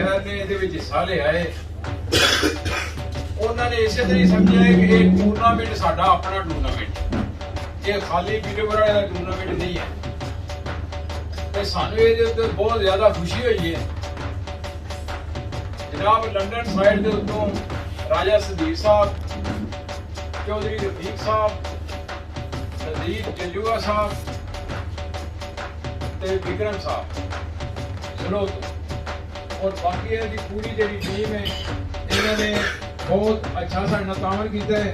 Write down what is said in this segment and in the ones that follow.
शहर ने ਇਹਦੇ ਵਿੱਚ ਹਿੱਸਾ ਲਿਆ ਹੈ ਉਹਨਾਂ ਨੇ ਇਸੇ ਤਰ੍ਹਾਂ ਸਮਝਿਆ ਕਿ ਇਹ ਟੂਰਨਾਮੈਂਟ ਸਾਡਾ ਆਪਣਾ ਟੂਰਨਾਮੈਂਟ ਇਹ ਖਾਲੀ ਪੀਟਰਬਰਾ ਦਾ ਟੂਰਨਾਮੈਂਟ ਨਹੀਂ ਹੈ ਤੇ ਸਾਨੂੰ ਇਹਦੇ ਉੱਤੇ ਬਹੁਤ ਜ਼ਿਆਦਾ ਖੁਸ਼ੀ ਹੋਈ ਹੈ ਜਨਾਬ ਲੰਡਨ ਸਾਈਡ ਦੇ ਉੱਤੋਂ ਰਾਜਾ ਸਦੀਕ ਸਾਹਿਬ ਚੌਧਰੀ ਰਫੀਕ ਸਾਹਿਬ ਨਦੀਪ ਜੰਜੂਆ ਸਾਹਿਬ ਤੇ ਵਿਕਰਮ ਸਾਹਿਬ ਸੁਣੋ और बाकी है जी पूरी जी टीम है इन्होंने बहुत अच्छा सा तामन किया है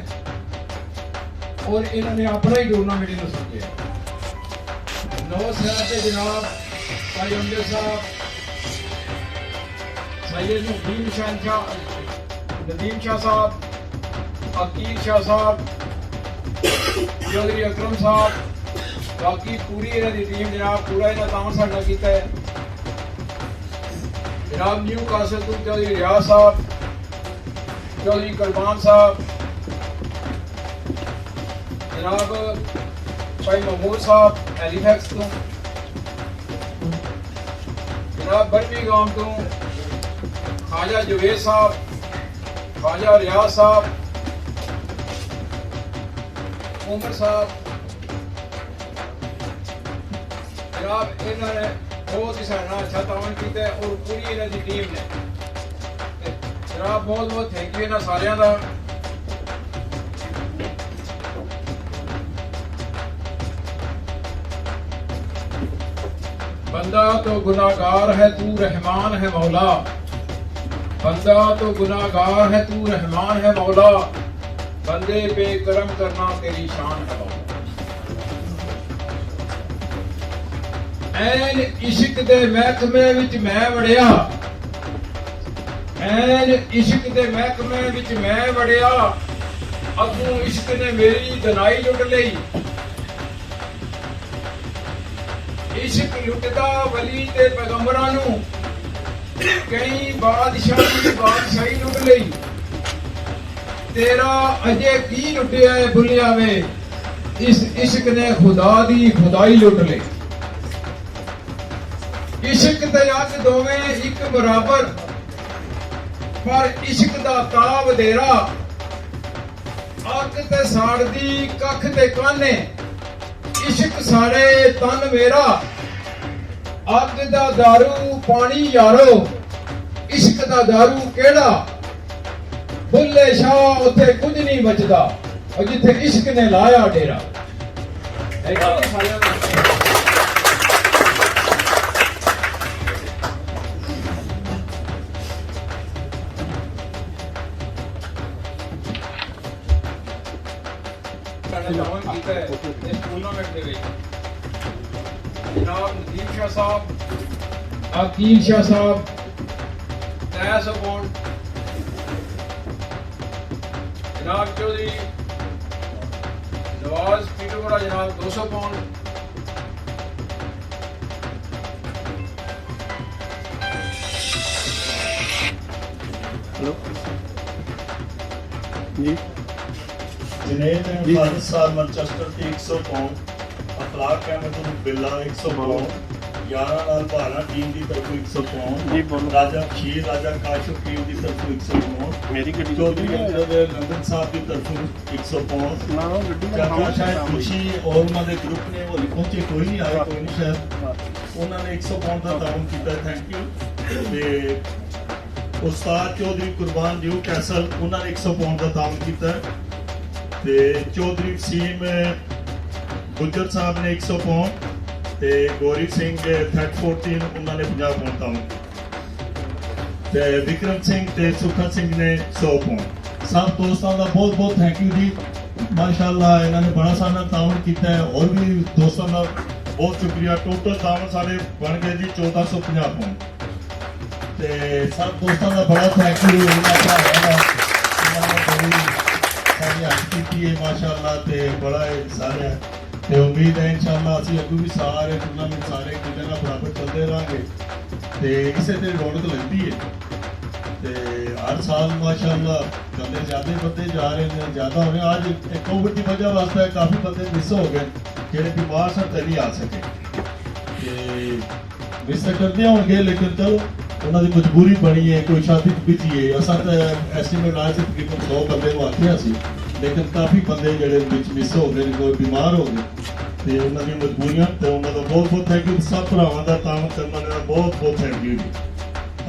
और इन्होंने अपना ही टूर्नामेंट इन्होंने समझे नौ शहर के जनाब भाई अमजद साहब सैयद नदीम शाह साहब अकील शाह साहब चौधरी अकरम साहब बाकी पूरी इन्होंने टीम जनाब पूरा इन्होंने तामन साडा किया है जनाब न्यू कासल तो चौधरी रियाज साहब चौधरी कुरबान साहब जनाब भाई महमूद साहब हैलीफैक्स तो जनाब बर्मिंघम तो ख्वाजा जुवेद साहब ख्वाजा रियाज साहब उमर साहब जनाब इन्होंने बहुत ही सारा अच्छा तावन किया है और पूरी इन्हों की टीम ने जनाब बहुत बहुत थैंक यू इन्होंने सारिਆਂ ਦਾ बंदा तो गुनाहगार है तू रहमान है मौला बंदा तो गुनाहगार है तू रहमान है मौला बंदे पे करम करना तेरी शान है मौला ਐਨ ਇਸ਼ਕ ਦੇ ਮਹਿਕਮੇ ਵਿੱਚ ਮੈਂ ਵੜਿਆ ਐਨ ਇਸ਼ਕ ਦੇ ਮਹਿਕਮੇ ਵਿੱਚ ਮੈਂ ਵੜਿਆ ਅੱਗੋਂ ਇਸ਼ਕ ਨੇ ਮੇਰੀ ਦਨਾਈ ਲੁੱਟ ਲਈ ਇਸ਼ਕ ਲੁੱਟਦਾ ਵਲੀ ਤੇ ਪੈਗੰਬਰਾਂ ਨੂੰ ਕਈ ਬਾਦਸ਼ਾਹੀ ਦੀ ਬਾਦਸ਼ਾਹੀ ਲੁੱਟ ਲਈ ਤੇਰਾ ਅਜੇ ਕੀ ਲੁੱਟਿਆ ਭੁੱਲਿਆ ਵੇ ਇਸ ਇਸ਼ਕ ਨੇ ਖੁਦਾ ਦੀ ਖੁਦਾਈ ਲੁੱਟ ਲਈ इश्क ते अग दोवें एक बराबर पर इश्क दा ताव देरा अग ते साड़दी कख ते काने इश्क साड़े तन मेरा अग दा दारू पानी यारो इश्क दा दारू केड़ा बुल्ले शाह उत्थे कुछ नहीं बचदा और जिथे इश्क ने लाया डेरा जनाब नदीम शाह साहब अकील शाह साहब 300 पौंड जनाब चौधरी नवाज पीटरबरा जनाब 200 पौंड हेलो जी जुनैद फारिस साहब मैनचेस्टर के 100 पाउंड अखलाक अहमद बिल्ला 100 पाउंड 11 नाल भारा टीम की तरफ 100 पाउंड जी बोलो राजा खीर राजा काशिफ टीम की तरफ 100 पाउंड मेरी गड्डी चौधरी अमजद लंदन साहब की तरफ 100 पाउंड ना गड्डी चाचा शायद खुशी और उन्होंने ग्रुप ने वो पहुंचे कोई नहीं आया कोई नहीं शायद उन्होंने 100 पाउंड का ताउन किया थैंक यू ते उस्ताद चौधरी कुरबान न्यू कैसल उन्होंने 100 पाउंड का ताउन किया ते चौधरी वसीम गुजर साहब ने 100 पाउंड ते गौरी सिंह थर्ड 14 उन्होंने 50 पाउंड ताउन ते विक्रम सिंह ते सुखन सिंह ने 100 पाउंड सब दोस्तों का बहुत बहुत थैंक यू जी माशाल्लाह इन्होंने बड़ा सारा ताउन किया है और भी दोस्तों का बहुत शुक्रिया टोटल ताउन सारे बन गए जी 1450 पाउंड ते सब दोस्तों का बड़ा थैंक यू माशाअल्लाह ते बड़ा सारे ते उम्मीद है इंशाअल्लाह ਅਸੀਂ ਅੱਗੇ ਵੀ ਸਾਰੇ ਟੂਰਨਾਮੈਂਟ ਸਾਰੇ ਇੱਕ ਦੂਜੇ ਨਾਲ ਬਰਾਬਰ ਚੱਲਦੇ ਰਹਾਂਗੇ ਤੇ ਇਸੇ ਤੇ ਰੌਣਕ ਲੱਗਦੀ ਹੈ ਤੇ ਹਰ ਸਾਲ ਮਾਸ਼ਾਅੱਲਾ ਬੰਦੇ ਜ਼ਿਆਦਾ ਜਾ ਰਹੇ ਨੇ ਜ਼ਿਆਦਾ ਹੋ ਰਹੇ ਅੱਜ ਕੋਵਿਡ ਦੀ ਵਜ੍ਹਾ ਵਾਸਤੇ ਕਾਫੀ ਬੰਦੇ ਮਿਸ ਹੋ ਗਏ ਜਿਹੜੇ ਬਿਮਾਰ ਸਨ ਤੇ ਨਹੀਂ ਆ ਸਕੇ ਤੇ ਮਿਸ ਕਰਦੇ ਹੋਣਗੇ ਲੇਕਿਨ ਚਲੋ ਉਹਨਾਂ ਦੀ ਮਜਬੂਰੀ ਬਣੀ ਹੈ, ਕੋਈ ਸ਼ਾਦੀ ਬਿਜੀ ਹੈ। ਅਸਾਂ ਤਾਂ ਐਸਟੀਮੇਟ ਆਇਆ ਸੀ ਤਕਰੀਬਨ 100 ਬੰਦੇ ਨੂੰ ਆਖਿਆ ਸੀ, ਲੇਕਿਨ ਕਾਫੀ ਬੰਦੇ ਜਿਹੜੇ ਵਿੱਚ ਮਿਸ ਹੋ ਗਏ, ਕੋਈ ਬਿਮਾਰ ਹੋ ਗਏ ਤੇ ਉਹਨਾਂ ਦੀਆਂ ਮਜਬੂਰੀਆਂ ਤੇ ਉਹਨਾਂ ਦਾ ਬਹੁਤ ਬਹੁਤ ਥੈਂਕ ਯੂ। ਸਭ ਭਰਾਵਾਂ ਦਾ ਤਾਮਤ ਕਰਨ ਵਾਲਿਆਂ ਦਾ ਬਹੁਤ ਬਹੁਤ ਥੈਂਕ ਯੂ ਜੀ।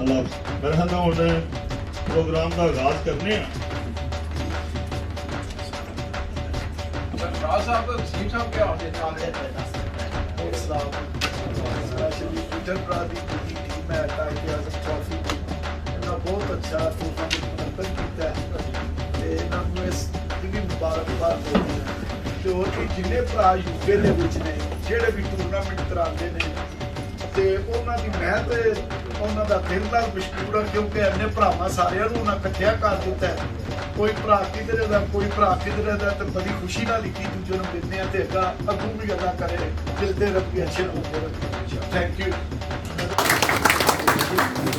ਅੱਲਾਹ ਮੇਰੇ ਖਿਆਲ ਨਾਲ ਹੁਣ ਪ੍ਰੋਗਰਾਮ ਦਾ ਆਗਾਜ਼ ਕਰਨੇ ਆ। ਰਾਜ ਸਾਹਿਬ ਸੀਮ ਸਾਹਿਬ ਕੀ ਹਾਲ ਹੈ? बहुत अच्छा टूर्नामेंट किया ਤੇ ਇਹਨਾਂ ਨੂੰ ਇਸ ਦੀ ਵੀ ਮੁਬਾਰਕਬਾਦ ਦਿੰਦੇ ਹਾਂ ਤੇ ਹੋਰ ਵੀ ਜਿੰਨੇ ਭਰਾ ਯੂਕੇ ਦੇ ਵਿੱਚ ਨੇ ਜਿਹੜੇ ਵੀ ਟੂਰਨਾਮੈਂਟ ਕਰਾਉਂਦੇ ਨੇ ਤੇ ਉਹਨਾਂ ਦੀ ਮੈਂ ਤੇ ਉਹਨਾਂ ਦਾ ਦਿਲ ਨਾਲ ਮਸ਼ਕੂਰ ਹਾਂ ਕਿਉਂਕਿ ਇੰਨੇ ਭਰਾਵਾਂ ਸਾਰਿਆਂ ਨੂੰ ਉਹਨਾਂ ਇਕੱਠਿਆ ਕਰ ਦਿੱਤਾ ਹੈ। ਕੋਈ ਭਰਾ ਕਿਧਰੇ ਦਾ ਕੋਈ ਭਰਾ ਕਿਧਰੇ ਦਾ ਤੇ ਬੜੀ ਖੁਸ਼ੀ ਨਾਲ ਇੱਕ ਦੂਜੇ ਨੂੰ ਮਿਲਦੇ ਆ ਤੇ ਅੱਗੋਂ ਵੀ ਅਦਾ ਕਰੇ ਮਿਲਦੇ ਰੱਬੀ ਅੱਛੇ ਹੋਣਗੇ। Thank you.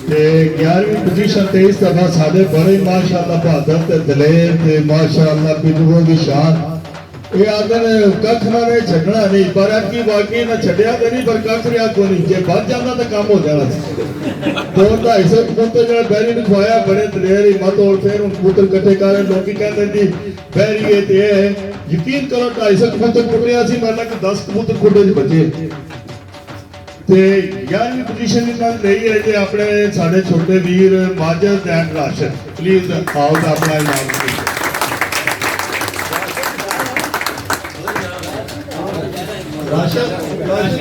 ਤੇ 11ਵੀਂ ਪੋਜੀਸ਼ਨ ਤੇ ਇਸ ਦਫਾ ਸਾਡੇ ਬੜੇ ਮਾਸ਼ਾਅੱਲਾ ਬਹਾਦਰ ਤੇ ਦਲੇਰ ਤੇ ਮਾਸ਼ਾਅੱਲਾ ਪਿੰਡੋਂ ਦੀ ਸ਼ਾਨ ਇਹ ਆਦਨ ਕੱਖ ਨਾ ਨੇ ਛੱਡਣਾ ਨਹੀਂ, ਪਰ ਅੱਕੀ ਬਾਕੀ ਨਾ ਛੱਡਿਆ ਤੇ ਨਹੀਂ, ਪਰ ਕੱਖ ਰਿਆ ਕੋ ਨਹੀਂ। ਜੇ ਵੱਜ ਜਾਂਦਾ ਤਾਂ ਕੰਮ ਹੋ ਜਾਣਾ ਸੀ। 2-250 ਕਬੂਤਰ ਜਿਹੜਾ ਬੈਰੀ ਨੂੰ ਖਵਾਇਆ ਬੜੇ ਦਲੇਰ ਹਿੰਮਤ ਔਰ ਫਿਰ ਹੁਣ ਕਬੂਤਰ ਇਕੱਠੇ ਕਰ ਲੋਕੀ ਕਹਿੰਦੇ ਜੀ ਬੈਰੀ ਇਹ ਤੇ ਇਹ ਯਕੀਨ ਕਰੋ 250 ਕਬੂਤਰ ਕੁੱਟਿਆ ਸੀ, ਮੈਂ ਲੱਗ 10 ਕਬੂਤਰ ਕੁੱਟੇ ਚ ਬਚੇ ਤੇ 11ਵੀਂ ਪੋਜੀਸ਼ਨ ਨਾਲ ਲਈ ਹੈ ਜੇ ਆਪਣੇ ਸਾਡੇ ਛੋਟੇ ਵੀਰ ਮਾਜਦ ਐਂਡ ਰਾਸ਼ਦ ਪਲੀਜ਼ ਆਓ ਤਾਂ ਆਪਣਾ ਇਨਾਮ ਦਿਓ। राशद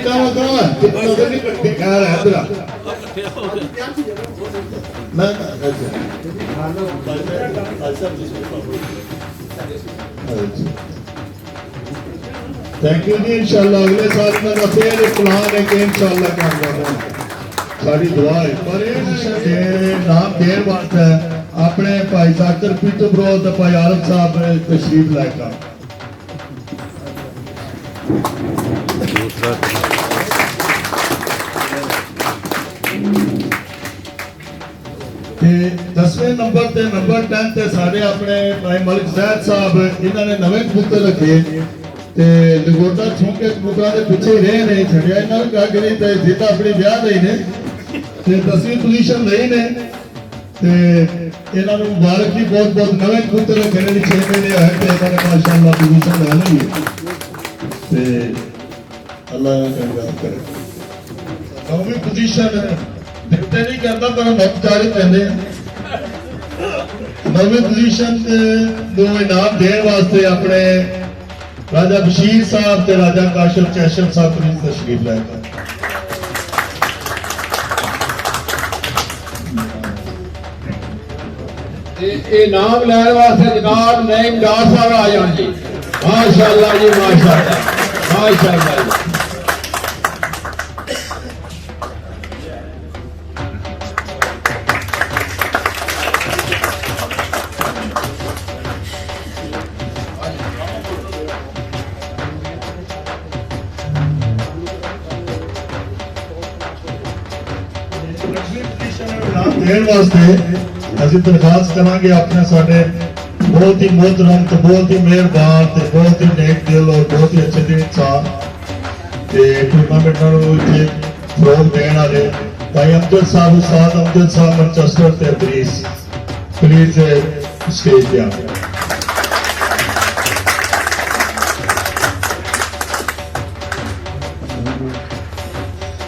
कहाँ कितना उधर नहीं कटते क्या रहा है तेरा ना थैंक यू जी। इंशाल्लाह अगले साल मेरा फिर प्लान है कि इंशाल्लाह काम करना सारी दुआ है। पर ये नाम देर वास्ते अपने भाई जाकर पीटो ब्रो ते भाई आरफ साहब तशरीफ लाएगा। ਤੇ 10ਵੇਂ ਨੰਬਰ ਤੇ ਨੰਬਰ 10 ਤੇ ਸਾਡੇ ਆਪਣੇ ਭਾਈ ਮਲਿਕ ਜ਼ੈਦ ਸਾਹਿਬ ਇਹਨਾਂ ਨੇ ਨਵੇਂ ਕਬੂਤਰ ਰੱਖੇ ਤੇ ਲਗੋਟਾ ਛੋਕੇ ਕਬੂਤਰਾਂ ਦੇ ਪਿੱਛੇ ਰਹੇ ਨੇ, ਛੱਡਿਆ ਇਹਨਾਂ ਨੂੰ ਕੱਖ ਨਹੀਂ ਤੇ ਜਿੱਦਾਂ ਆਪਣੀ ਵਿਆਹ ਲਈ ਨੇ ਤੇ 10ਵੀਂ ਪੋਜੀਸ਼ਨ ਲਈ ਨੇ ਤੇ ਇਹਨਾਂ ਨੂੰ ਮੁਬਾਰਕ ਜੀ। ਬਹੁਤ ਬਹੁਤ ਨਵੇਂ ਕਬੂਤਰ ਰੱਖੇ ਨੇ, 6 ਮਹੀਨੇ ਹੋਏ ਤੇ ਇਹਨਾਂ ਨੇ ਮਾਸ਼ਾਅੱਲਾ ਪੋਜੀਸ਼ਨ ਲੈ ਲਈ ਤੇ ਅੱਲਾਹ ਕਬੂਲ ਕਰੇ। ਨਵੀਂ ਪੋਜੀਸ਼ਨ ਦਿੱਤੇ ਨਹੀਂ ਕਰਦਾ ਪਰ ਬਹੁਤ ਜਾਰੀ ਪੈਂਦੇ ਨਵੀਂ ਪੋਜੀਸ਼ਨ ਨੂੰ ਇਨਾਮ ਦੇਣ ਵਾਸਤੇ ਆਪਣੇ ਰਾਜਾ ਬਸ਼ੀਰ ਸਾਹਿਬ ਤੇ ਰਾਜਾ ਕਾਸ਼ਫ ਚੈਸ਼ਮ ਸਾਹਿਬ ਨੇ ਤਸ਼ਰੀਫ ਲਾਇਆ। ਇਹ ਨਾਮ ਲੈਣ ਵਾਸਤੇ ਜਨਾਬ ਨਈਮ ਡਾਰ ਸਾਹਿਬ ਆ ਜਾਣ ਜੀ। ਮਾਸ਼ਾਅੱਲਾ ਜੀ ਮਾਸ਼ਾਅੱਲਾ ਮਾਸ਼ਾਅੱਲਾ ਜੀ। देने वास्ते ਅਸੀਂ ਦਰਖਾਸਤ ਕਰਾਂਗੇ ਆਪਣੇ ਸਾਡੇ ਬਹੁਤ ਹੀ ਮੁਹਤਰਮ ਤੇ ਬਹੁਤ ਹੀ ਮਿਹਰਬਾਨ ਤੇ ਬਹੁਤ ਹੀ ਨੇਕ ਦਿਲ ਔਰ ਬਹੁਤ ਹੀ ਅੱਛੇ ਦਿਲ ਇਨਸਾਨ ਤੇ ਟੂਰਨਾਮੈਂਟ ਨੂੰ ਇੱਥੇ ਫਰੋਗ ਦੇਣ ਵਾਲੇ ਭਾਈ ਅਮਜਦ ਸਾਹਿਬ ਉਸਤਾਦ ਅਮਜਦ ਸਾਹਿਬ ਮੈਨਚੈਸਟਰ ਤੇ ਬਰੀਸ ਪਲੀਜ਼ ਸਟੇਜ ਤੇ ਆਓ।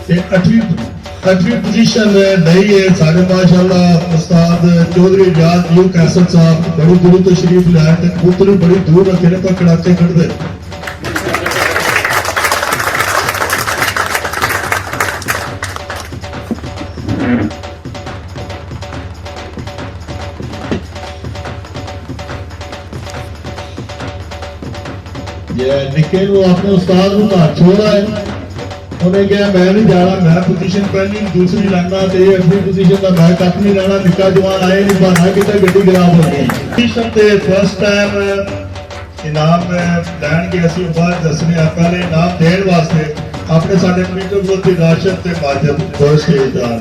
ਤੇ 8ਵੀਂ पोजीशन नहीं है साढ़े माशाअल्लाह उस्ताद चौधरी रियाज न्यू कैसल साहब बड़ी दूर तशरीफ लाए थे कबूतर बड़ी दूर रखे ने पर कड़ाके कढ़दे ये निके अपने उस्ताद को घर छोड़ा है उन्हें कहा मैं नहीं जाना मैं पोजीशन पहली दूसरी लाना ते 8वीं पोजीशन का मैं कप नहीं लेना निक्का जवान आए नहीं बहाना कि गड्डी खराब हो गई पोजीशन ते फर्स्ट टाइम इनाम लैन के असं बाद दसने पहले इनाम देने वास्ते अपने साढ़े मीटर विरोधी राशद ते माजद दो स्टेजदार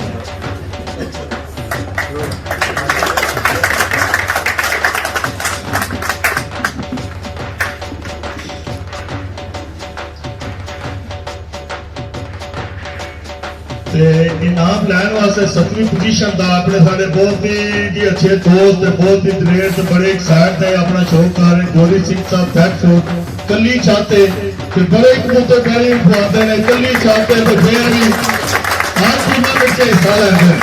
इनाम लैन वास्ते 7वीं पोजीशन दा अपने सारे बहुत ही जी अच्छे दोस्त बहुत ही दलेर ते बड़े एक्साइट थे अपना शौक कर रहे गोरी सिंह साहब थैंक यू कली चाहते कि बड़े कबूतर पहले भी खुआते हैं कली चाहते तो फिर भी हर टूर्नामेंट से हिस्सा लेते हैं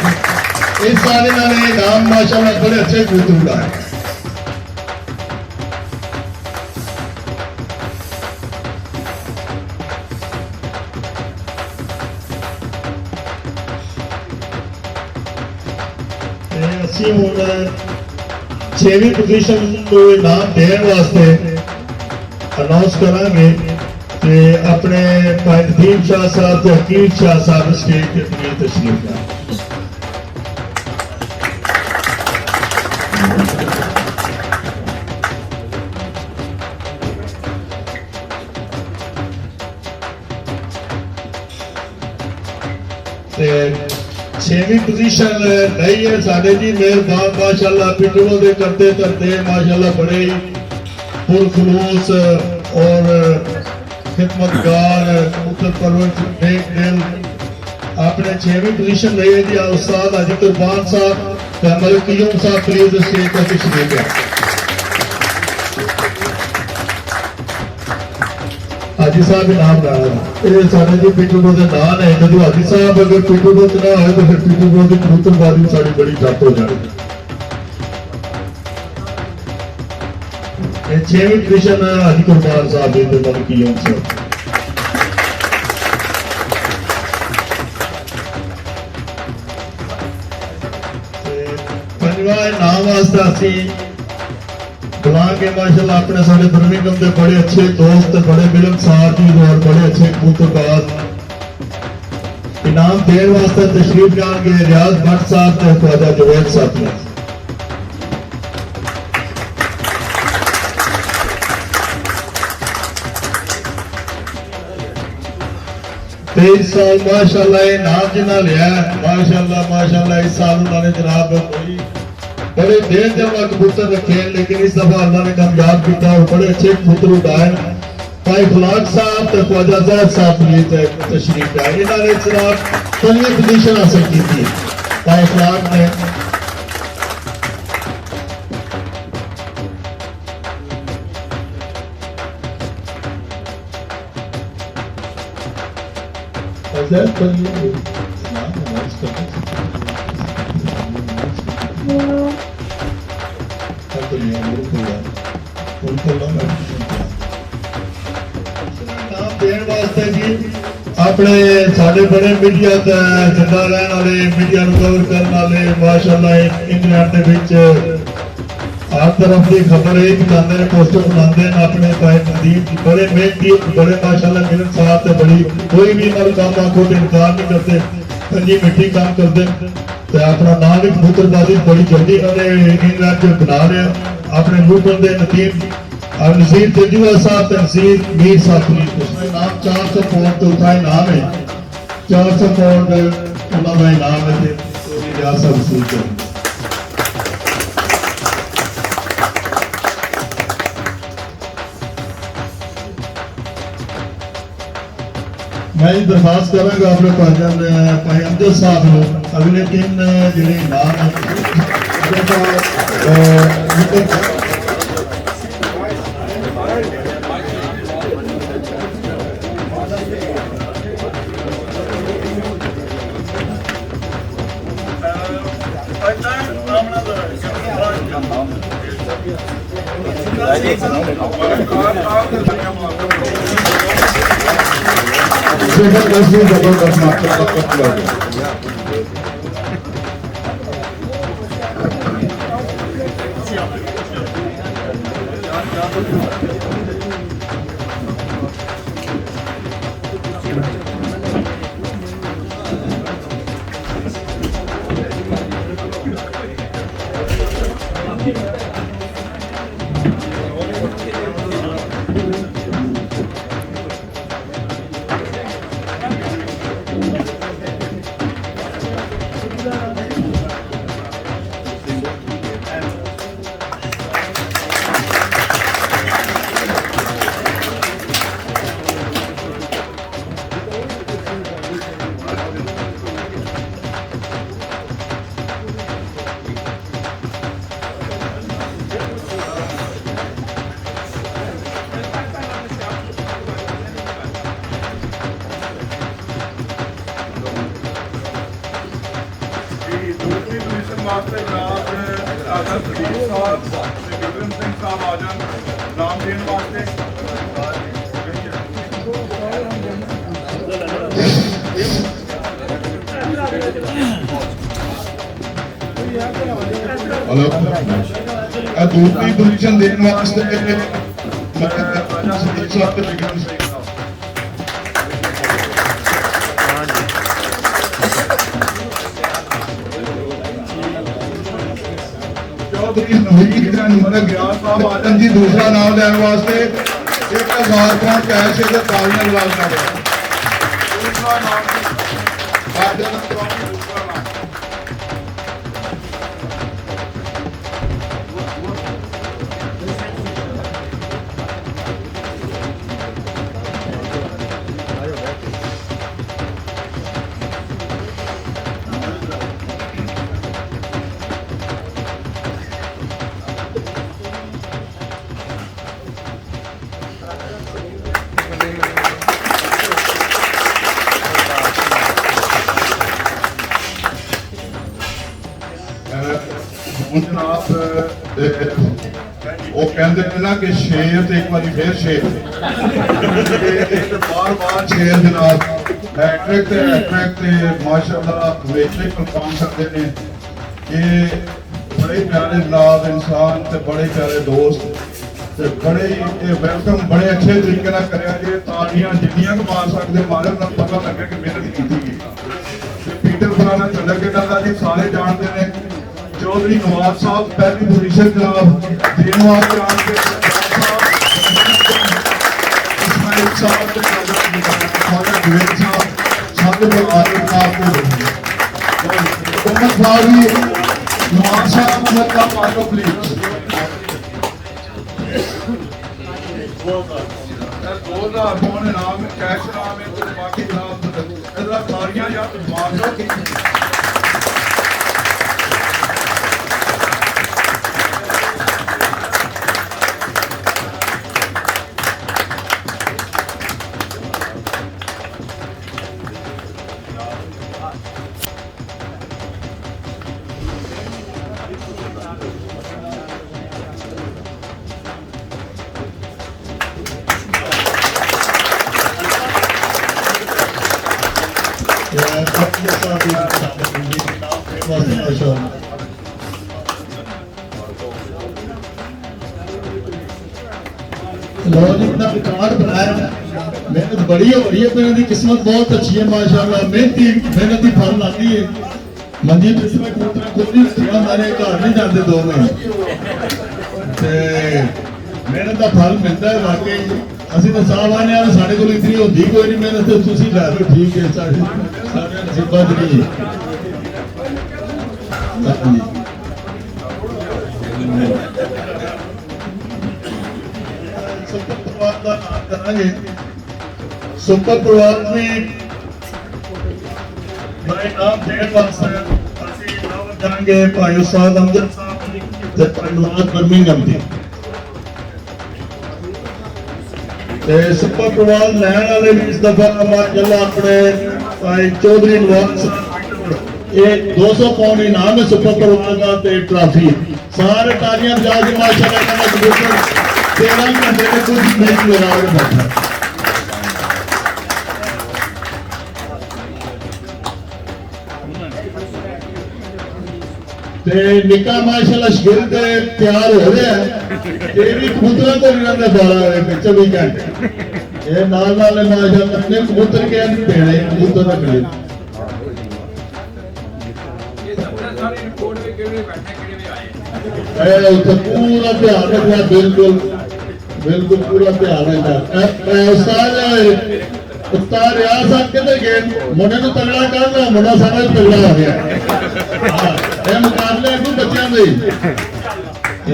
इस साल इन्होंने इनाम माशाल्लाह बड़े अच्छे कबूतर उड़ाए ਅਸੀਂ ਹੁਣ 6ਵੀਂ ਪੋਜੀਸ਼ਨ ਨੂੰ ਇਨਾਮ ਦੇਣ ਵਾਸਤੇ ਅਨਾਉਂਸ ਕਰਾਂਗੇ ਤੇ ਆਪਣੇ ਭਾਈ ਨਦੀਮ ਸ਼ਾਹ ਸਾਹਿਬ ਤੇ ਹਕੀਮ ਸ਼ਾਹ ਸਾਹਿਬ ਸਟੇਜ ਤੇ ਤਸ਼ਰੀਫ ਲਾਏ ਤੇ 6वीं पोजीशन नहीं है साढ़े जी मेहरबान माशाल्लाह पिंडों के करते करते माशाल्लाह बड़े ही पुरखलूस और खिदमतगार कबूतर परवरिश नेक दिल अपने 6वीं पोजीशन रही है जी उस्ताद हाजी कुरबान साहब मलिक कीम साहब प्लीज स्टेज पर तशरीफ है हाजी साहब इनाम लाया सारे जी पीटूडो के नाम है जो हाजी साहब अगर पीटूडो च ना हो तो फिर पीटूडो की कबूतरबाजी साड़ी बड़ी ठप हो जाएगी 6वीं पोजीशन हाजी कुरबान साहब के मलिक कीम साहब पंजवा इनाम वास्ते असी बुलाके माशाल्लाह अपने सारे बर्मिंघम के बड़े अच्छे दोस्त बड़े मिलनसार जी और बड़े अच्छे कबूतरबाज इनाम देने वास्ते तशरीफ लाएंगे रियाज भट्ट साहब ते ख्वाजा जुवैद साहब ने तेईस साल माशाल्लाह इनाम जिन्ना लिया माशाल्लाह इस साल उन्होंने जनाब बड़े देर जमा कबूतर रखे लेकिन इस दफा अल्लाह ने कामयाब किया और बड़े अच्छे कबूतर उड़ाए भाई फलाक साहब तो ख्वाजा ज़ैद साहब ने तशरीफ लाए इन्होंने जनाब 5वीं पोजीशन हासिल की थी भाई फलाक ने अपने साढ़े बड़े मीडिया जिंदा रहने वाले मीडिया कवर करने वाले माशाल्लाह इंग्लैंड के हर तरफ की खबर एक बनाते हैं पोस्टर बनाते हैं अपने भाई नदीम बड़े मेहनती बड़े माशाल्लाह मिलनसार से बड़ी कोई भी काम आखो तो इनकार नहीं करते पंजी मिट्टी काम करते तो अपना नाम भी कबूतरबाजी बड़ी जल्दी इन्होंने इंग्लैंड से बना रहे अपने लूटन के नदीम नसीर तेजुआ साहब नसीर मीर साहब उसका नाम 400 पाउंड तो उसका इनाम है 400 पाउंड उन्होंने इनाम है रियासत वसूल कर मैं दरखास्त करूंगा अपने भाई अमजद साहब को अगले दिन जो इनाम ਵਾਸਤੇ ਜਨਾਬ ਆਦਰ ਸਦੀਕ ਸਾਹਿਬ ਤੇ ਵਿਕਰਮ ਸਿੰਘ ਸਾਹਿਬ ਆ ਜਾਣ ਨਾਮ ਦੇਣ ਵਾਸਤੇ। हेलो दूसरी पोजीशन देने वास्ते सदीक साहब ते विक्रम सिंह साहब चौधरी नवीद मतलब ज्ञान साहब आदम जी दूसरा नाम लेने वास्ते 1000 पाउंड कैश से तालियां लगा देना दूसरा नाम आदम चौधरी दूसरा नाम जनाब वो कहते हैं ना कि शेर तो एक बार फिर शेर बार बार शेर जनाब हैट्रिक माशाअल्लाह हमेशा परफॉर्म करते हैं कि बड़े प्यारे जनाब इंसान ते बड़े प्यारे दोस्त ते बड़े वेलकम बड़े अच्छे तरीके नाल करया जे तालियां जिन्नियां क मार सकदे मारे ना पता लगे कि मेहनत कीती गई। पीटर फलाना चंद्र के दादा जी सारे जानते हैं। चौधरी नवाज साहब पहली पोजीशन जनाब देनवार जान के इस्माइल साहब के ख्वाजा जुनैद साहब साथ में आरिफ साहब को मोहम्मद फारूकी नवाज साहब मोहम्मद का पार्ट प्लीज 2000 कौन नाम कैश नाम है तो बाकी जनाब इधर तालियां या तो मार लो। रिकॉर्ड बनाया मेहनत बड़ी हो रही है मेरी किस्मत बहुत अच्छी है माशाल्लाह मेहनती फल आती है मंजीत इसमें कबूतर खुद ही रखिया हमारे घर नहीं जाते 2 महीने मेहनत का फल मिलता है वाकई असं तो साहब आने वाले साढ़े को इतनी होती कोई नहीं मेहनत तो तुम लै लो ठीक है सारे नसीबा च नहीं सुपर परिवार में बड़े नाम देने वास्ते जाएंगे भाई उस्ताद अमजद साहब ते परिवार बर्मिंघम दी ते सुपर परिवार लैन वाले भी इस दफा माशाल्लाह अपने भाई चौधरी नवाज साहब ये 200 पाउंड इनाम है सुपर परिवार का ते ट्रॉफी सारे तालियां बजा के माशाल्लाह का कबूतर 13 घंटे में कुछ मैच लगा के बैठा निका माशाल्लाह शगिर्द तैयार हो रहा है ये भी कबूतर तो नहीं रहता 24 घंटे ये नाल माशाल्लाह अपने कबूतर के देने कबूतर रखने पूरा ध्यान रखना बिल्कुल बिल्कुल पूरा ध्यान रखना उस्ताद रियाज साहब कहते गए मुंडे को तगड़ा करना मुंडा सारा तगड़ा हो गया मुकाबले को बच्चों में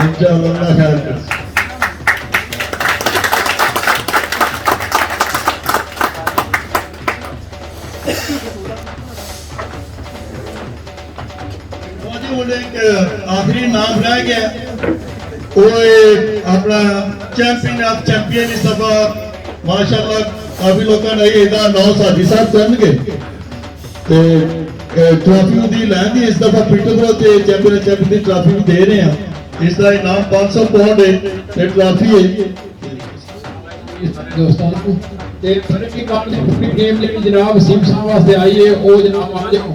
इंशाअल्लाह खैर आखिरी नाम रह गया वो अपना चैंपियन ऑफ चैंपियन इस दफा माशाल्लाह काफी लोगों ने 9 साथी साहब करनगे ट्रॉफी दी लैंदी इस दफा पीटरबरो ते चैंपियनशिप दी ट्रॉफी भी दे रहे हैं। इसका इनाम 500 पाउंड है ते ट्रॉफी है दोस्तों को ते फिर की बात नहीं पूरी गेम लेकिन जनाब वसीम साहब वास्ते आई है ओ जनाब आ जाओ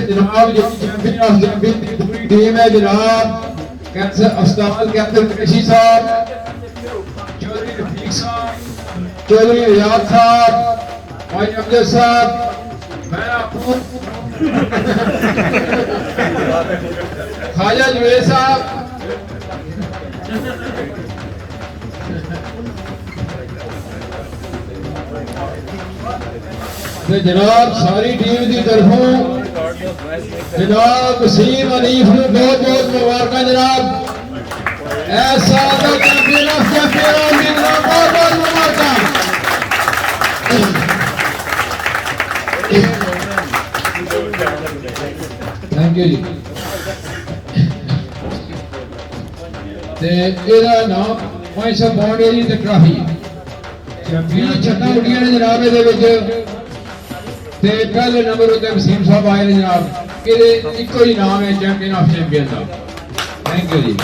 जनाब जो चैंपियन ऑफ चैंपियन की पूरी टीम है जनाब कैंसर अस्पताल कैप्टन कृषि साहब, चौधरी रफीक साहब, चौधरी रियाद साहब, भाई अमजद साहब, मैं आपको ख्वाजा जुबैर साहब, जनाब सारी टीम की तरफों जनाब वसीम अनीफ को बहुत बहुत मुबारक जनाब ऐसा चैंपियन ऑफ चैंपियन बहुत बहुत मुबारक। थैंक यू जी। ते ਇਹਦਾ ਨਾਮ 500 ਪਾਉਂਡ ਹੈ ਜੀ ਤੇ ਟਰਾਫੀ 20 ਛੱਕਾਂ ਉੱਡੀਆਂ ਨੇ ਜਨਾਬ ਇਹਦੇ ਵਿੱਚ ਤੇ ਪਹਿਲੇ ਨੰਬਰ ਉੱਤੇ ਵਸੀਮ ਸਾਹਿਬ ਆਏ ਨੇ ਜਨਾਬ ਇਹਦੇ ਇੱਕੋ ਹੀ ਨਾਮ ਹੈ champion of champion the. Thank you ਜੀ।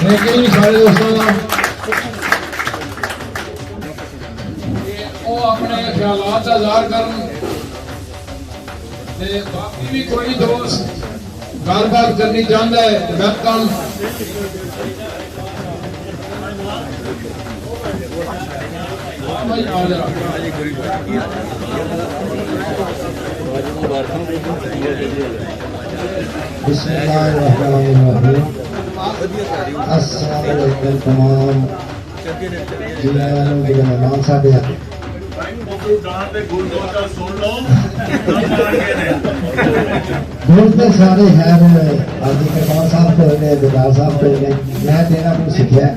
ਥੈਂਕ ਯੂ ਸਾਰੇ ਦੋਸਤਾਂ ਦਾ। ਉਹ ਆਪਣੇ ਖਿਆਲਾਤ ਦਾ ਜ਼ਾਹਰ ਕਰਨ ਤੇ ਬਾਕੀ ਵੀ ਕੋਈ ਦੋਸਤ ਗੱਲਬਾਤ ਕਰਨੀ ਚਾਹੁੰਦਾ ਹੈ ਵੈਲਕਮ। बिस्मिल्लाहिर्रहमानिर्रहीम। अस्सलाम वालेकुम तमाम जिन्होंने मेहमान साहब बोलते सारे हैं आदि करमान साहब को ने बिलाल साहब को ने मैं तेरा को सीखा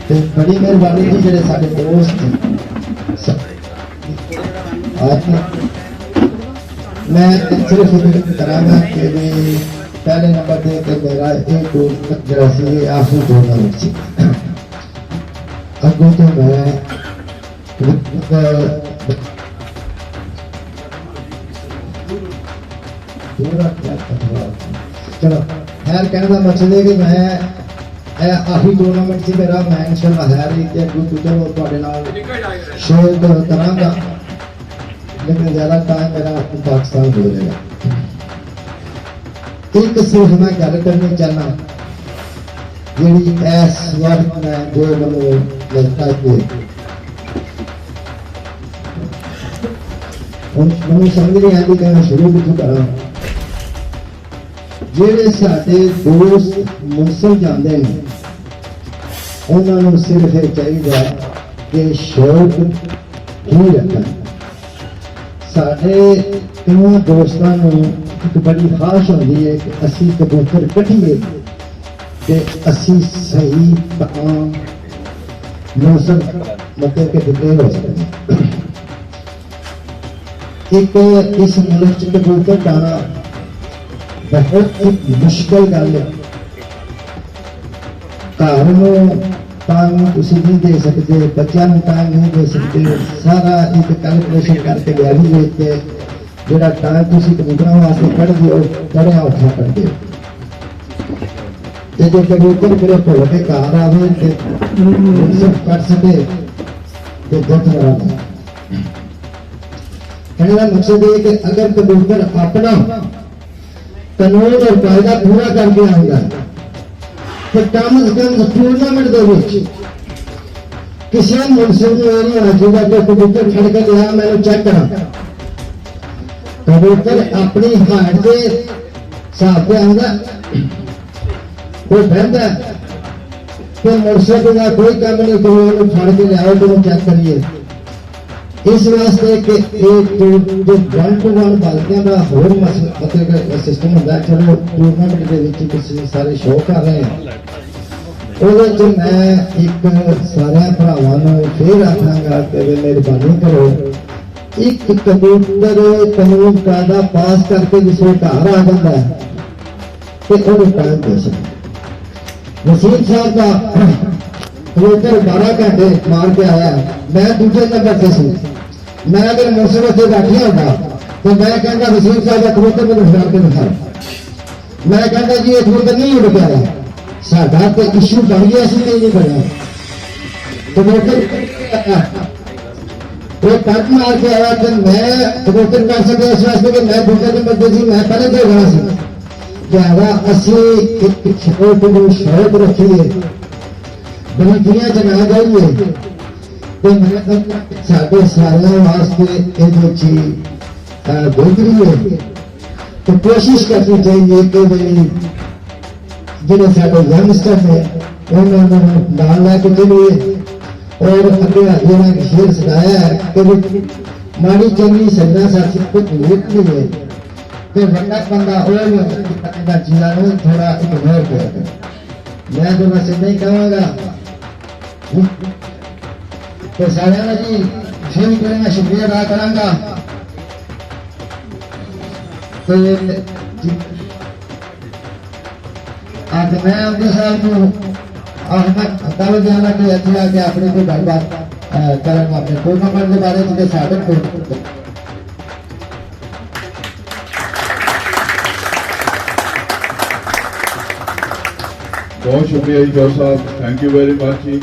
ते बड़ी मेहरबानी जी जेडे साडे दोस्त आज मैं सिर्फ करांगा कि पहले नंबर पे कि मेरा एक दोस्त जरा सी आखिरी टूर्नामेंट सी अगों तो मैं चलो खैर कहने का मकसद है कि मैं आखिरी टूर्नामेंट से मेरा मैं इंशाल्लाह है कि चलो ਤੁਹਾਡੇ ਨਾਲ शेयर करांगा लेकिन ज्यादा टाइम मेरा पाकिस्तान हो जाएगा। एक सिर्फ मैं गल करनी चाहना जी इस वक्त मैं जो मैं लगता है कि मैं समझ नहीं आती कि मैं शुरू कितों करा जेडे साडे दोस्त मुसल जाते हैं उन्होंने सिर्फ ये चाहिए कि शौक ही रखना। साडे कई दोस्तों एक बड़ी ख्वाहिश होती है कि असी कबूतर कट्ठिए ते असी सही मौसम मतलब के डिक्लेयर हो सकते। एक इस मुल्क च कबूतर डाना बहुत एक मुश्किल गल है। घर में टाइम तुम नहीं दे सकते, बच्चों को टाइम नहीं दे सकते, सारा एक कैलकुलेशन करके लियाली लेके के जोड़ा टाइम तुम कबूतरों वास्ते कढ़ते हो बड़ा औखा करते हो। जो कबूतर मेरे भुल के घर आवे कर सके तो दुख लगा। कहने का मकसद ये कि अगर कबूतर अपना कानून और कायदा पूरा करके आएगा तो कम से कम टूर्नामेंट किसी मुनसिफ को नहीं होना चाहिए कि कबूतर खड़ के लिया मैंने चेक करा। कबूतर अपनी हाइट के हिसाब से आंदा वो बहता तो मुनसिफ का कोई काम नहीं तो फड़ के लियाओ तो चेक करिए। इस वास्ते कि जो 1-to-1 बाल्टियां का होर मतलब सिस्टम होता है। चलो टूर्नामेंट के सारे शो कर रहे हैं ਉਹਦੇ 'ਚ ਮੈਂ ਇੱਕ ਸਾਰਿਆਂ ਭਰਾਵਾਂ ਨੂੰ ਫੇਰ ਆਖਾਂਗਾ ਕਿ ਵੀ ਮਿਹਰਬਾਨੀ ਕਰੋ, ਇੱਕ ਕਬੂਤਰ ਕਾਨੂੰਨ ਕਾਇਦਾ ਪਾਸ ਕਰਕੇ ਜਿਸ ਵੇਲੇ ਘਰ ਆ ਜਾਂਦਾ ਹੈ ਤੇ ਉਹਨੂੰ ਟਾਈਮ ਦੇ ਸਕਦਾ। ਵਸੀਮ ਸਾਹਿਬ ਦਾ ਕਬੂਤਰ 12 ਘੰਟੇ ਮਾਰ ਕੇ ਆਇਆ, ਮੈਂ ਦੂਜੇ ਨੰਬਰ ਤੇ ਸੀ, ਮੈਂ ਅਗਰ ਮੌਸਮ ਤੇ ਬੈਠਿਆ ਹੁੰਦਾ तो मैं कहता वसीम साहब का कबूतर मैंने उड़ा के दिखाया, मैं कहता जी ये कबूतर नहीं उड़ पाया, साडा तो इशू बन गया सी नहीं बनया। कबूतर वो कट मार के आया तो मैं कबूतर कर सकता इस वास्ते कि मैं दूसरे नंबर पे सी, मैं पहले तो गया सी ज्यादा असली एक छोट को शौक रखिए बंदियां जना जाइए तो मैं कहता साडे सारियां वास्ते ये चीज बेहतरी है। तो कोशिश करनी चाहिए कि भाई जिन्हें सारे यंगस्टर है उन्होंने नाल लैके चलिए और अगे जिन्हें शेर सजाया है कि माड़ी चंगी सजना साथी कुछ नहीं है तो बड़ा बंदा और जिला थोड़ा इग्नोर करेगा। मैं तो बस नहीं कहूँगा तो सारे जी फिर करेंगे, शुक्रिया अदा करांगा। तो आज मैं अपने साहब को कल जाना कि अच्छा कि अपने को गलबात करेंगे अपने टूर्नामेंट के बारे में साबित कर। बहुत शुक्रिया जी जॉर्ज साहब, थैंक यू वेरी मच जी।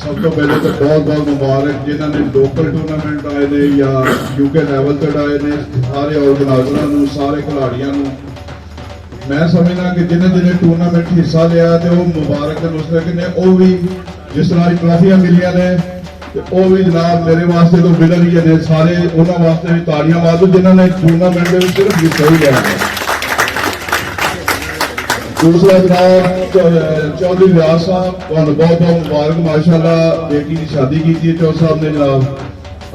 सब तो पहले तो बहुत बहुत मुबारक जिन्होंने लोकल टूर्नामेंट आए ने या यूके लैवल तक आए ने सारे ऑर्गेनाइजर सारे खिलाड़ियों मैं समझना कि जिन्हें जिन्हें टूर्नामेंट हिस्सा लिया तो वो मुबारक उस तरह ने वो भी जिस तरह ट्रॉफियां मिलिया ने वो भी जनाब मेरे वास्ते तो विनर ही ने सारे उन्होंने वास्ते भी तालियां मार दो जिन्होंने टूर्नामेंट में सिर्फ हिस्सा ही लिया है। दूसरा जनाब चौधरी रियाज साहब बहुत बहुत मुबारक, माशाल्लाह बेटी की शादी की थी चौधरी साहब ने जनाब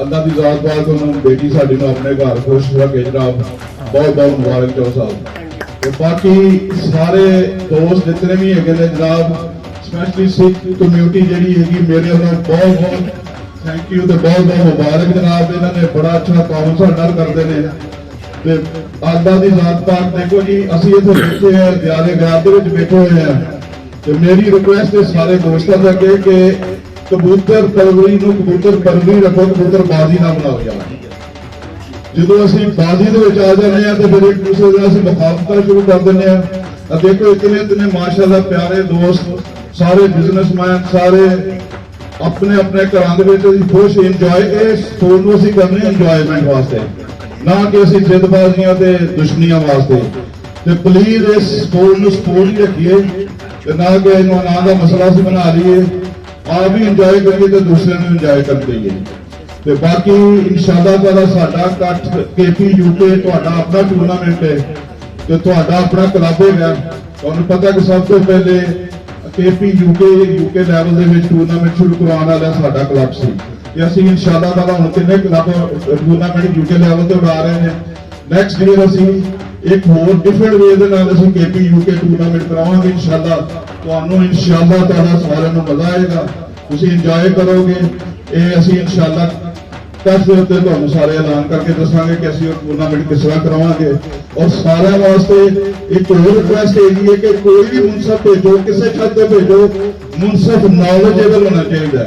अल्लाह की जात पाक उन्होंने बेटी साड़ी ने अपने घर खुश रखे जनाब, बहुत बहुत मुबारक चौधरी साहब। तो बाकी सारे दोस्त जितने भी है जनाब स्पैशली सिख कम्यूनिटी जी है मेरे वालों बहुत बहुत थैंक यू तो बहुत बहुत मुबारक जनाब, इन्होंने बड़ा अच्छा काम साडा करते हैं। अल्लाह की जात पाक देखो जी असं इतने बैठे हैं दयाले गार के बैठे हुए हैं तो मेरी रिक्वेस्ट है सारे दोस्तों से अगे कि कबूतर परवरी कबूतर परवरी रखो, कबूतर बाजी ना बनाओ यार। जो असं बाजी के आ जाने तो फिर एक दूसरे से असं मुखालफत शुरू कर दें। देखो इतने इतने माशाल्लाह प्यारे दोस्त सारे बिजनेसमैन सारे अपने अपने घर खुश इंजॉय स्पोर्ट को असं करने इंजॉयमेंट वास्ते ना कि असं जिदबाजियां दुश्मनियां वास्ते। तो प्लीज इस स्पोर्ट को स्पोर्ट ही रखिए ना कि ना का मसला अस बना लीए, आप भी इंजॉय करिए तो दूसरे को इंजॉय कर दईए। तो बाकी इंशाअल्लाह ताला साडा कट केपी यूके तुहाडा अपना टूर्नामेंट है तो तुहाडा अपना क्लब है। तुहानू पता कि सब तो पहले केपी यूके लैवल के टूर्नामेंट शुरू करवाने वाला साडा क्लब सी कि असं इंशाअल्लाह ताला हुण किन्ने क्लब टूर्नामेंट यूके लैवल ते उड़ा रहे हैं। नैक्सट ईयर असं एक होर डिफरेंट वे दे नाल असं केपी यूके टूर्नामेंट करावांगे इंशाअल्लाह। तुहानू इंशाअल्लाह ताला सारिਆਂ ਨੂੰ मजा आएगा, तुसीं इंजॉय करोगे। ये असं इंशाअल्लाह टेस्ट के उत्ते तुहानू सारे ऐलान करके दसांगे कि असं टूर्नामेंट किस तरह करावांगे। और सारे वास्ते एक होर रिक्वेस्ट है कि कोई भी मुनसफ भेजो, किसी छत पे भेजो, मुनसफ नॉलेजेबल होना चाहिए।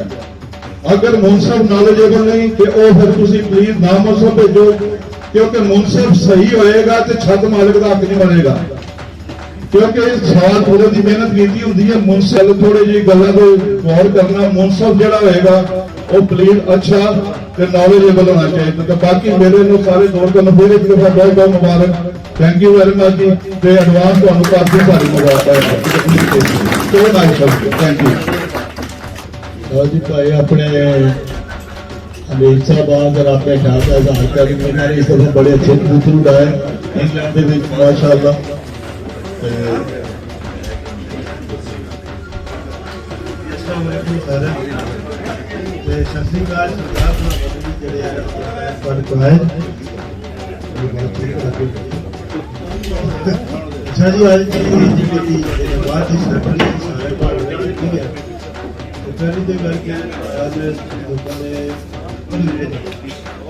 अगर मुनसफ नॉलेजेबल नहीं तो फिर तुम प्लीज ना मुनसफ भेजो, क्योंकि मुनसफ सही होएगा तो छत मालिक का हक नहीं बनेगा। क्योंकि साल पूरे की मेहनत की होंगी है। मुनसफ थोड़ी जी गलों को गौर करना, मुनसफ जोड़ा होएगा वो प्लीज अच्छा तो नॉलेजेबल होना चाहिए। तो बाकी मेरे को सारे दोस्तों को फिर एक दफा बहुत बहुत मुबारक, थैंक यू वेरी मच जी। तो एडवांस तुहानू काफी सारी मुबारक, थैंक यू जी भाई अपने अमीर साहब और अपने शाहबाज हाल इन्होंने इस दफा बड़े अच्छे कबूतर उड़ाए इंग्लैंड के माशाअल्लाह। अच्छा जी, आज की जी बात इस रखनी सारे पार्ट ठीक है। तो पहली तो करके आज लोगों ने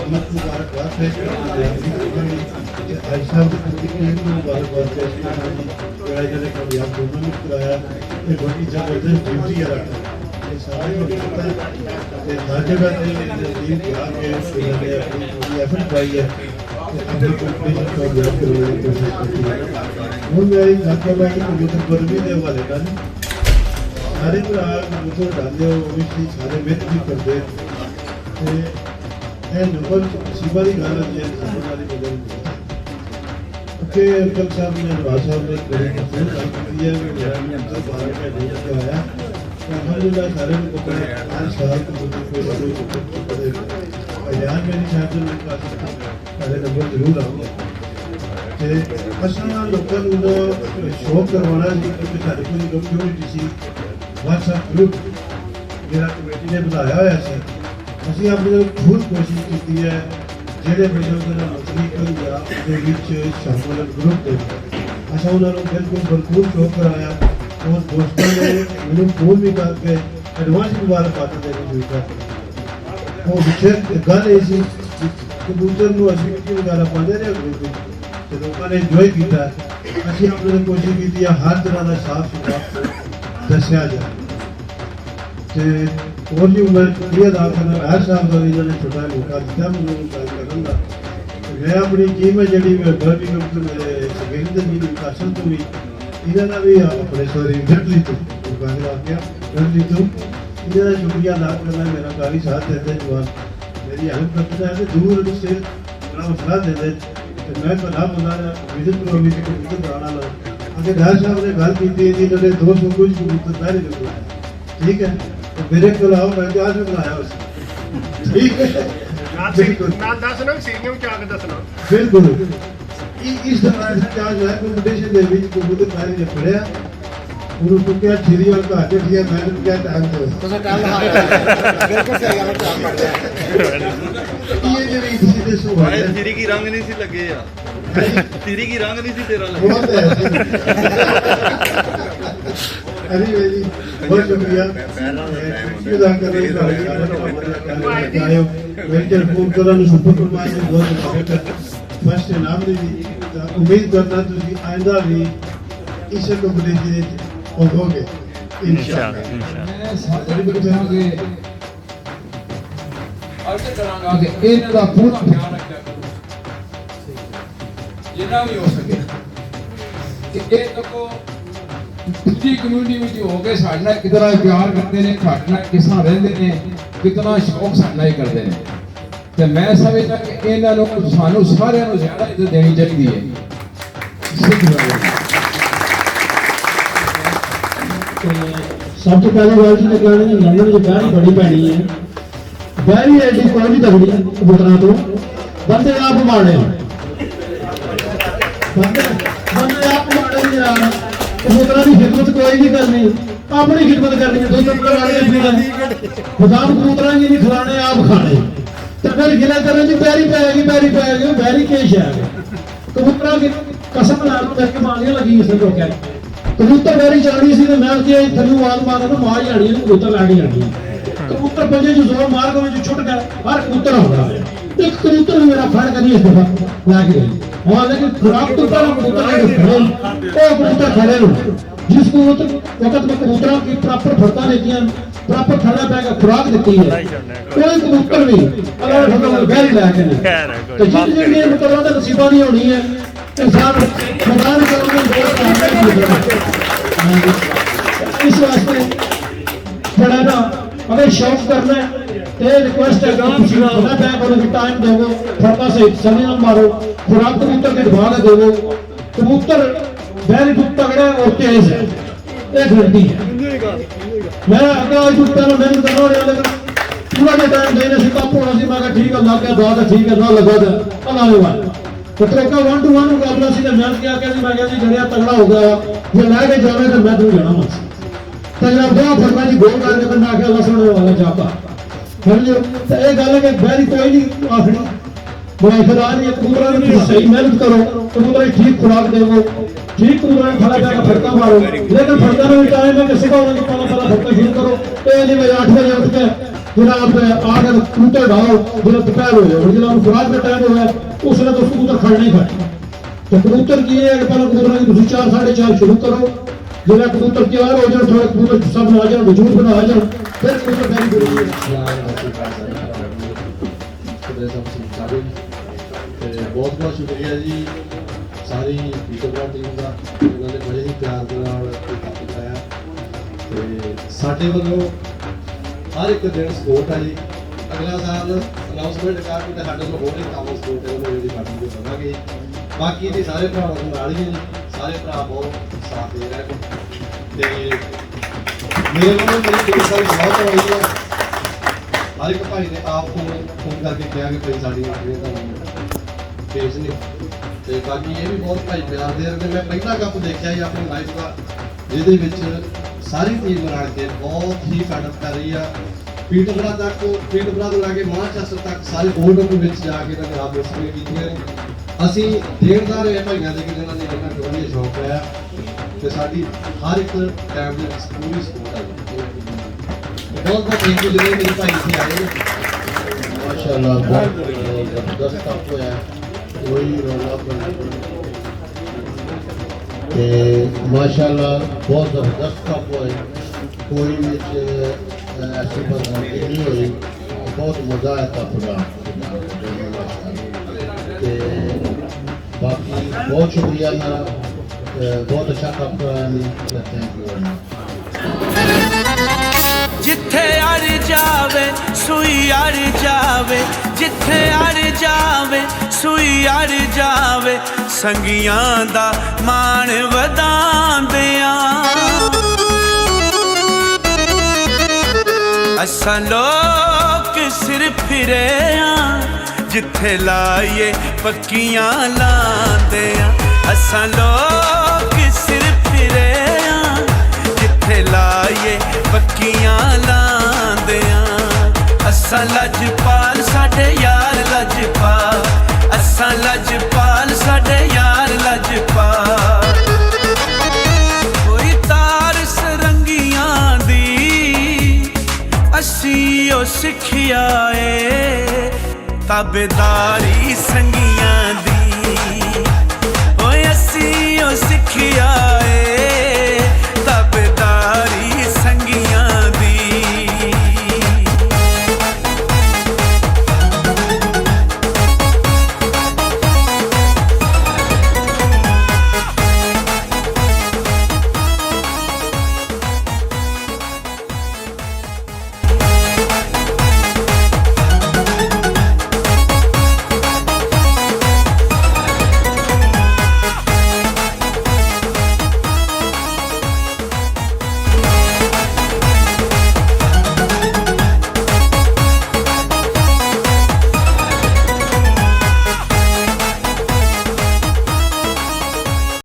मत मुबारकबाद पेश करते आज साहब को कितने मुबारकबाद पेश करना जने कामयाब टूर्नामेंट कराया ये बड़ी जबरदस्त ड्यूटी है ये सारे को पता है हर जगह से टीम के आगे उन्होंने अपनी पूरी एफर्ट पाई है अपनी कंपटीशन को कामयाब करने की कोशिश करती है। ਹੁਣ ਮੇਰੀ ਸਾਥੀ ਮੈਂ ਕਿ ਕੰਪਿਊਟਰ ਪਰ ਵੀ ਦੇ ਵਾਲੇ ਨਾਲ ਸਾਰੇ ਭਰਾ ਕੰਪਿਊਟਰ ਡਾਲਦੇ ਹੋ ਵੀ ਸਾਰੇ ਮਿਹਨਤ ਵੀ ਕਰਦੇ ਤੇ ਇਹ ਨੰਬਰ ਸਿਵਾ ਦੀ ਗੱਲ ਹੈ ਸਭ ਨਾਲ ਹੀ ਬਦਲ ਕਿ ਅੰਕਲ ਸਾਹਿਬ ਨੇ ਨਵਾਜ਼ ਸਾਹਿਬ ਨੇ ਬੜੀ ਮਸ਼ਹੂਰ ਗੱਲ ਕੀਤੀ ਹੈ ਕਿ ਮੇਰਾ ਵੀ ਅੰਕਲ 12 ਘੰਟੇ ਹੋ ਗਿਆ ਅਲਹਮਦੁਲਿਲਾ ਸਾਰੇ ਨੂੰ ਪਤਾ ਹੈ ਹਰ ਸਾਲ ਕੰਪਿਊਟਰ ਕੋਈ ਅਯਾਨ ਮੇਰੀ ਸਾਹਿਬ ਨੇ ਕਹਾ ਸਾਰੇ ਨੰਬਰ ਜ਼ਰੂਰ ਆਉਂਗੇ ਤੇ ਅਸਾਂ ਲੋਕਾਂ ਨੂੰ ਸ਼ੌਕ ਕਰਵਾਉਣਾ ਸੀ ਕਿ ਸਾਡੇ ਕੋਲ ਕਮਿਊਨਿਟੀ ਸੀ WhatsApp ਗਰੁੱਪ ਜਿਹੜਾ ਕਮੇਟੀ ਨੇ ਬਣਾਇਆ ਹੋਇਆ ਸੀ ਅਸੀਂ ਆਪਣੀ ਵੱਲੋਂ ਬਹੁਤ ਕੋਸ਼ਿਸ਼ ਕੀਤੀ ਹੈ ਜਿਹੜੇ ਬਜ਼ੁਰਗ ਨਾਲ ਮਸਲੀ ਜਾਂ ਦੇ ਵਿੱਚ ਸ਼ਾਮਲ ਗਰੁੱਪ ਦੇ ਅਸਾਂ ਉਹਨਾਂ ਨੂੰ ਬਿਲਕੁਲ ਭਰਪੂਰ ਸ਼ੌਕ ਕਰਾਇਆ और दोस्तों ने मैंने फोन भी करके एडवांस मुबारकबाद देनी शुरू वो विशेष गल ऐसी कबूतर ਨੂੰ ਅਸੀਂ ਕੀ ਵਗਾਰਾ ਪਾਉਂਦੇ ਨੇ ਗਰੁੱਪ ਤੇ ਲੋਕਾਂ ਨੇ ਇੰਜੋਏ ਕੀਤਾ ਅਸੀਂ ਆਪਣੇ ਨੇ ਕੋਸ਼ਿਸ਼ ਕੀਤੀ ਹੈ ਹਰ ਤਰ੍ਹਾਂ ਦਾ ਸਾਫ ਸੁਥਰਾ ਦੱਸਿਆ ਜਾਏ ਤੇ ਹੋਰ ਵੀ ਮੈਂ ਸ਼ੁਕਰੀਆ ਅਦਾ ਕਰਨਾ ਹਰ ਸਾਹਿਬ ਦਾ ਇਹਨਾਂ ਨੇ ਛੋਟਾ ਮੌਕਾ ਦਿੱਤਾ ਮੈਨੂੰ ਗੱਲ ਕਰਨ ਦਾ ਮੈਂ ਆਪਣੀ ਟੀਮ ਜਿਹੜੀ ਗਰਬੀ ਗਰੁੱਪ ਮੇਰੇ ਸਗੇਲ ਦੇ ਵੀ ਕਾਸਲ ਤੋਂ ਵੀ ਇਹਨਾਂ ਦਾ ਵੀ ਆਪਣੇ ਸੋਰੀ ਜੱਟਲੀ ਤੋਂ ਗੱਲ ਆ ਗਿਆ ਜੱਟਲੀ ਤੋਂ ਇਹਨਾਂ ਦਾ ਸ਼ੁਕਰੀਆ ਅਦਾ ਕਰਨਾ ਮੇਰਾ ਕਾਫੀ ਸਾਥ ਦਿੰਦੇ ਜਵਾਨ मेरी हेल्प करते हैं दूर से बड़ा मसला देते तो मैं बना बना विजिट करोगी कि कबूतर बनाना लो अगर ढाल साहब ने गल की थी इन्होंने 200 कुछ कबूतर पहले जो ठीक है तो मेरे को आओ मैं क्या से बनाया उसे ठीक है बिल्कुल ना दसना सीनियर क्या के दसना बिल्कुल इस तरह से क्या जो है कंपटीशन के बीच कबूतर पहले ने पढ़या उनको क्या छिरी और का आगे दिया मैंने क्या टाइम दो ਤੁਸੀਂ ਕੱਲ ਹਾਂ ਬਿਲਕੁਲ ਸਹੀ ਗੱਲ ਚਾਹ ਪੜ ਗਿਆ ये जो सीधे सो है तेरी की रंग नहीं सी लगे यार तेरी की रंग नहीं सी तेरा लगे बहुत है अरे भाई बहुत शुक्रिया अदा कर रहे आयो वेंचर फोन करा सुपर कुमार ने बहुत फर्स्ट नाम दी उम्मीद करना तुझी आइंदा भी इस कंपटीशन होगे इंशाल्लाह ਮੈਂ ਸਾਰੇ ਬੱਚਿਆਂ ਦੇ ਅਰਜ਼ ਕਰਾਂਗਾ ਕਿ ਇਹਨਾਂ ਦਾ ਪੂਰਾ ਖਿਆਲ ਰੱਖਿਆ ਕਰੋ ਜਿੰਨਾ ਵੀ ਹੋ ਸਕੇ ਕਿ ਇਹ ਤੱਕੋ ਦੂਜੀ ਕਮਿਊਨਿਟੀ ਵਿੱਚ ਹੋ ਕੇ ਸਾਡੇ ਨਾਲ ਕਿਤਨਾ ਪਿਆਰ ਕਰਦੇ ਨੇ ਸਾਡੇ ਨਾਲ ਕਿਸ ਤਰ੍ਹਾਂ ਰਹਿੰਦੇ ਨੇ ਕਿਤਨਾ ਸ਼ੌਕ ਸਾਡੇ ਨਾਲ ਕਰਦੇ ਨੇ ਤੇ ਮੈਂ ਸਮਝਦਾ ਕਿ ਇਹਨਾਂ ਨੂੰ ਸਾਨੂੰ ਸਾਰਿਆਂ ਨੂੰ ਜ਼ਿਆਦਾ ਇੱਜ਼ਤ ਦੇਣੀ ਚਾਹੀਦੀ ਹੈ ਸਿੱਖ ਵਾਲੇ ਸਭ ਤੋਂ ਪਹਿਲਾਂ ਗੱਲ ਸੀ ਨਿਕਲਣੇ ਦੀ ਲੰਡਨ ਵਿੱਚ ਬਹਿਰੀ ਬੜੀ ਪੈਣੀ ਹੈ ਬਹਿਰੀ ਐਡੀ ਕੋਈ ਨਹੀਂ ਤਗੜੀ ਕਬੂਤਰਾਂ ਤੋਂ ਬੰਦੇ ਆਪ ਮਾੜੇ ਬੰਦੇ ਆਪ ਮਾੜੇ ਯਾਰ ਕਬੂਤਰਾਂ ਦੀ ਖਿਦਮਤ ਕੋਈ ਨਹੀਂ ਕਰਨੀ ਆਪਣੀ ਖਿਦਮਤ ਕਰਨੀ ਹੈ ਦੋ ਨੰਬਰ ਵਾਲੇ ਦੀ ਬਦਾਮ ਕਬੂਤਰਾਂ ਜੀ ਨਹੀਂ ਖਿਲਾਣੇ ਆਪ ਖਾਣੇ ਤੇ ਫਿਰ ਗਿਲਾ ਕਰਨ ਦੀ ਬਹਿਰੀ ਪੈ ਗਈ ਬਹਿਰੀ ਕੇਸ਼ ਹੈ ਕਬੂਤਰਾਂ ਦੀ ਕਸਮ ਨਾਲ ਨੂੰ ਦੇਖ ਕੇ ਮਾਰੀਆਂ ਲੱਗੀ ਇਸ ਨੂੰ ਕਹਿ कबूतर मेरी चलनी सी मैं थलू आवाज मारा तो मार जानी कबूतर लैके जानी कबूतर पंजे जो जोर मार के छुट गया हर कबूतर होगा एक कबूतर मेरा फड़ कर इस दफा लैके गई हाँ लेकिन खुराक तो पहले कबूतर खड़े जिस कबूतर वक्त में कबूतर की प्रॉपर फरता लेती प्रॉपर खड़ा पैगा खुराक दी है कोई कबूतर भी गहरी लैके नहीं तो जिन मतलब नसीबा नहीं होनी है इंसान मैदान इस वास्ते बड़ा ना अगर शौक करना है रिक्वेस्ट है टाइम दोगे फरता से समय ना मारो खुराक कबूतर के दबा के दोगे कबूतर बैल तगड़ा और तेज है एक घंटी है मैं अगर पहले मेहनत करना लेकिन पूरा जो टाइम देने से कप होना सी मैं ठीक है लग गया बात है ठीक है ना लगा था अल्लाह वाला पत्रों का 1-to-1 मुकाबला सी मैं क्या कहती मैं कहती जड़िया तगड़ा हो गया ये लैके जावे तो मैं तू जाना मत तगड़ा दो फरमा जी गोल करके तो मैं आख्या अल्लाह सुनने वाला जाता फिर जो ये गल है कि बैरी कोई नहीं आखनी मुआफिर आ रही है कबूतरों की सही मेहनत करो, कबूतरों की ठीक खुराक देवो, ठीक कबूतरों खड़ा जाकर फटका मारो, लेकिन फटका में भी टाइम है कि सुबह होने के पहला फटका शुरू करो। तो नहीं भाई 8 बजे उठ के जनाब आकर कबूतर डालो, जब दोपहर हो जाए जब खुराक का टाइम हो गया उसने तो कबूतर खड़े नहीं खड़े। तो कबूतर की है पहले कबूतर की 4 साढ़े 4 शुरू करो, जब कबूतर तैयार हो जाए थोड़े कबूतर सब आ जाए वजूद बना आ जाए फिर कबूतर पैरी बहुत बहुत शुक्रिया जी सारी पीटरबरा टीम का, उन्होंने बड़े ही प्यार के नाल बताया ते साडे वालों हर एक दिन सपोर्ट है जी। अगला साल अनाउंसमेंट करके तो साडे वालों होर एक काम सपोर्ट है उन्होंने जी पार्टी को देवांगे। बाकी जी सारे भरावां नूं नाल ही जी, सारे भरा बहुत साथ दे रहे हैं ते मेरे वालों मेरी टीम सारी बहुत आई है। हर एक भाई ने आप फोन करके कहा कि भाई साड़ी नौकरी पेश नहीं तो बाकी ये भी बहुत भाई प्यार दे रहे। मैं पहला कप देखा ही अपनी लाइफ का जिहदे सारी टीम रल के बहुत ही फैडअप कर रही है। पीटरबरा तक पीटरबरा तो लैके मानचेस्टर तक सारे ओल्ड में जाके इन्होंने आप डिस्प्ले की। असी देखदा रहे भाइयों के जिन्होंने इन्होंने टोली शौक है तो साड़ी हर एक टाइम पूरी सपोर्ट है। बहुत बहुत थैंक यू जिन्हें मेरे भाई इतने आए माशाल्लाह बहुत जबरदस्त कप होया, कोई रौला ते माशाल्लाह बहुत जबरदस्त कप होया, कोई ऐसी बदनामी नहीं हुई, बहुत मजा आया कप का। ते बाकी बहुत शुक्रिया ना, बहुत अच्छा कप होया, थैंक यू। जिथे अड़ जावे सुई अड़ जावे, जिथे अड़ जावे सुई अड़ जावे, संगियां दा मान वधांदियां असां लोक सिर फिरे जिथे लाइए पक्कियां लांदे असां लोक सिर फिरे जिथे लाइए पक्कियां लांदे असां लजपाल साडे यार लजपाल, असां लजपाल साडे यार लजपाल। कोई तार सरंगियां दी असी ओ सिखिया ए, ताबेदारी संगियां दी ओए असी ओ सिखिया